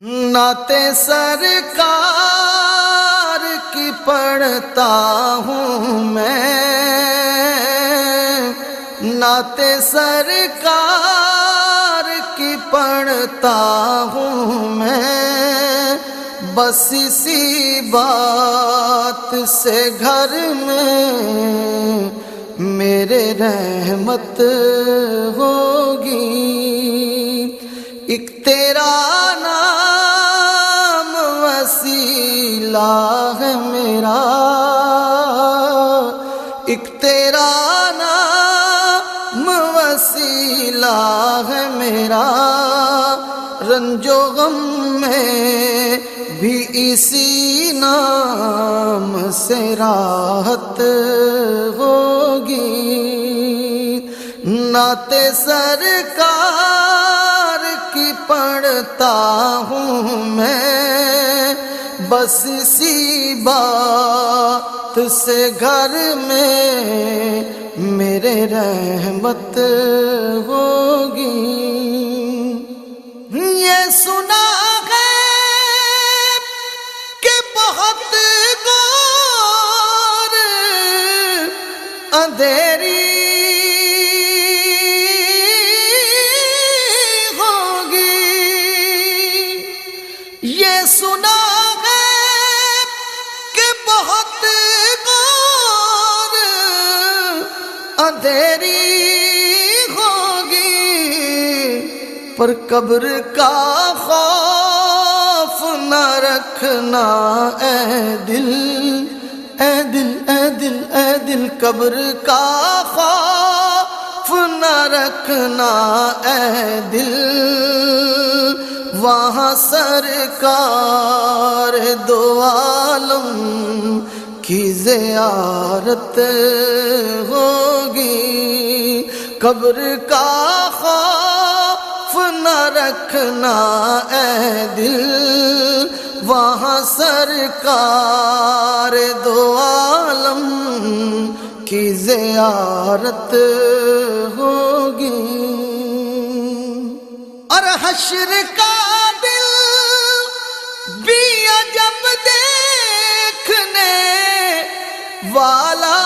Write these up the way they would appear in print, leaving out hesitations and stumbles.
نعت سرکار کی پڑھتا ہوں میں، نعت سرکار کی پڑھتا ہوں میں، بس اسی بات سے گھر میں میرے رحمت ہوگی۔ ایک تیرا نام وسیلہ ہے میرا، ایک تیرا نام وسیلہ ہے میرا، رنج و غم میں بھی اسی نام سے راحت ہوگی۔ نعت سرکار کی پڑھتا ہوں میں، بس اسی بات سے گھر میں میرے رحمت ہوگی۔ یہ سنا ہے کہ بہت گور اندھیری سنا ہے کہ بہت غور اندھیری ہوگی، پر قبر کا خوف نہ رکھنا اے دل، اے دل، اے دل، اے دل، قبر کا خوف نہ رکھنا اے دل، وہاں سرکار دو عالم کی زیارت ہوگی۔ قبر کا خوف نہ رکھنا اے دل، وہاں سرکار دو عالم کی زیارت ہوگی۔ اور حشر کا دل بھی عجب دیکھنے والا،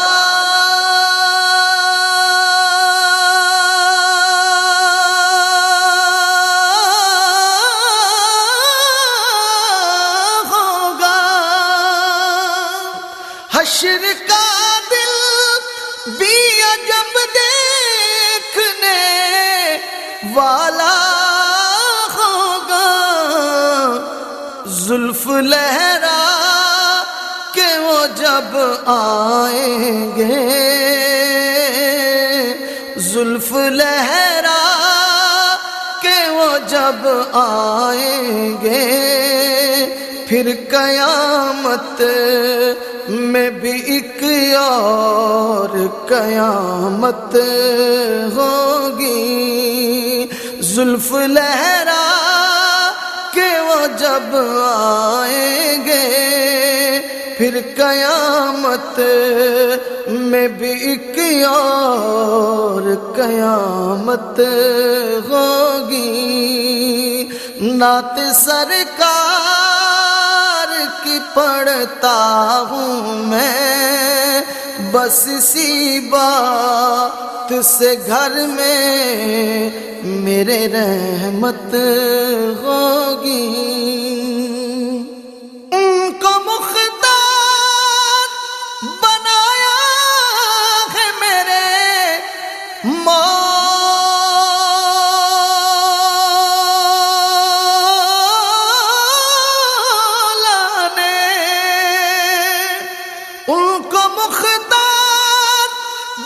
ہوگا۔ حشر کا دل بھی عجب دیکھنے والا، زلف لہرا کہ وہ جب آئیں گے، زلف لہرا کہ وہ جب آئیں گے، پھر قیامت میں بھی ایک اور قیامت ہوگی۔ زلف لہرا کہ وہ جب آئیں گے، پھر قیامت میں بھی ایک اور قیامت ہوگی۔ نعت سرکار کی پڑھتا ہوں میں، بس اسی بات سے گھر میں میرے رحمت ہوگی۔ ان کو مختار بنایا ہے میرے مولا نے، ان کو مختار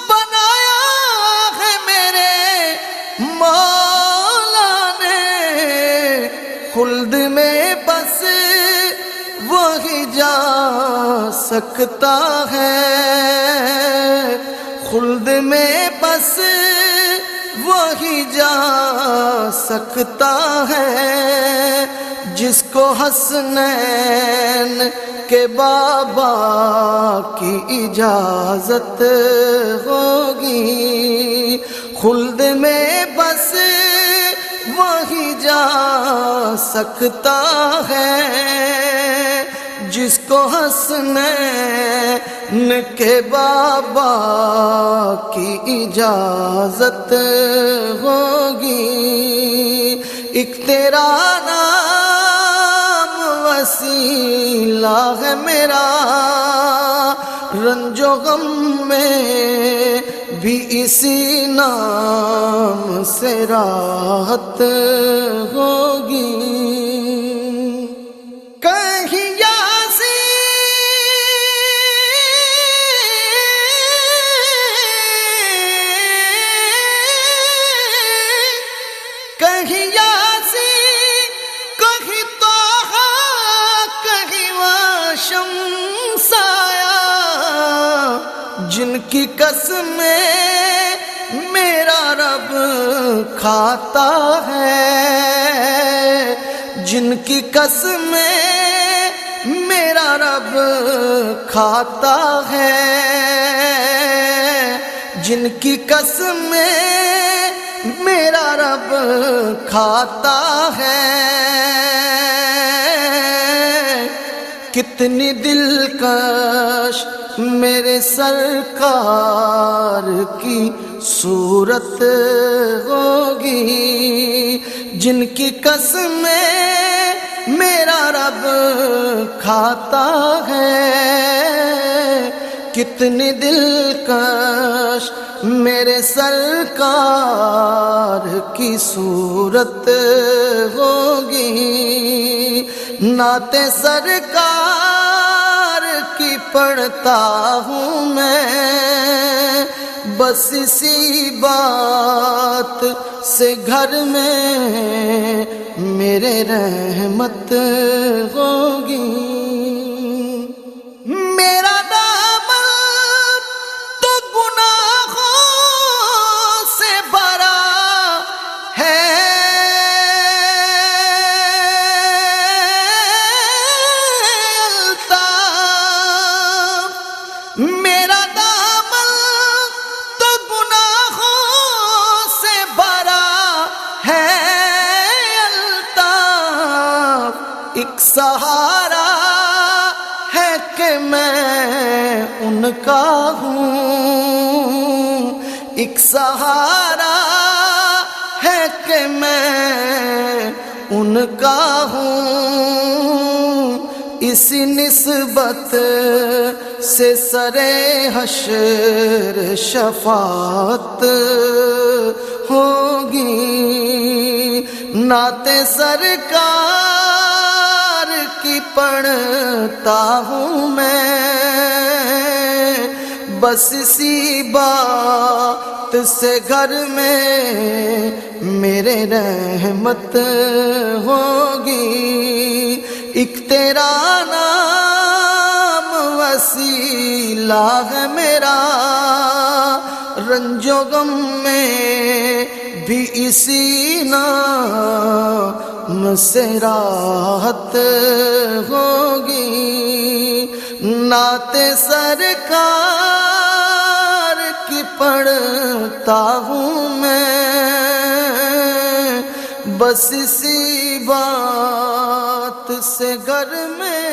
بنایا ہے میرے مولا نے، خلد میں بس وہی جا سکتا ہے، خلد میں بس وہی جا سکتا ہے، جس کو حسنین کے بابا کی اجازت ہوگی، خلد میں بس وہی جا جا سکتا ہے جس کو حسنین کے بابا کی اجازت ہوگی. ایک تیرا نام وسیلہ ہے میرا، رنج و غم میں بھی اسی نام سے راحت ہوگی. کہیں کہیں یاسین، کہیں طٰہٰ، کہیں واشمس آیا، جن کی قسمیں میرا رب کھاتا ہے، جن کی قسمیں میرا رب کھاتا ہے، جن کی قسمیں میرا رب کھاتا ہے. کتنی دلکش میرے سرکار کی صورت ہوگی، جن کی قسمیں میرا رب کھاتا ہے. کتنی دلکش میرے سرکار کی صورت ہوگی. نعت سرکار کی پڑھتا ہوں میں، بس اسی بات سے گھر میں میرے رحمت ہوگی. میرا دامن تو گناہوں سے بھرا ہے، الطاف. میرا دامن تو گناہوں سے بھرا ہے، الطاف. ایک سہارا ہے کہ میں ان کا ہوں، ایک سہارا ہے کہ میں ان کا ہوں. اسی نسبت سے سرے حشر شفاعت ہوگی. نعت سرکار کی پڑھتا ہوں میں، بس اسی بات سے گھر میں میرے رحمت ہوگی. ایک تیرا نام وسیلہ ہے میرا، رنج و غم میں بھی اسی نام سے راحت ہوگی. نعت سرکار کی پڑھتا ہوں میں، بس اسی بات سے گھر میں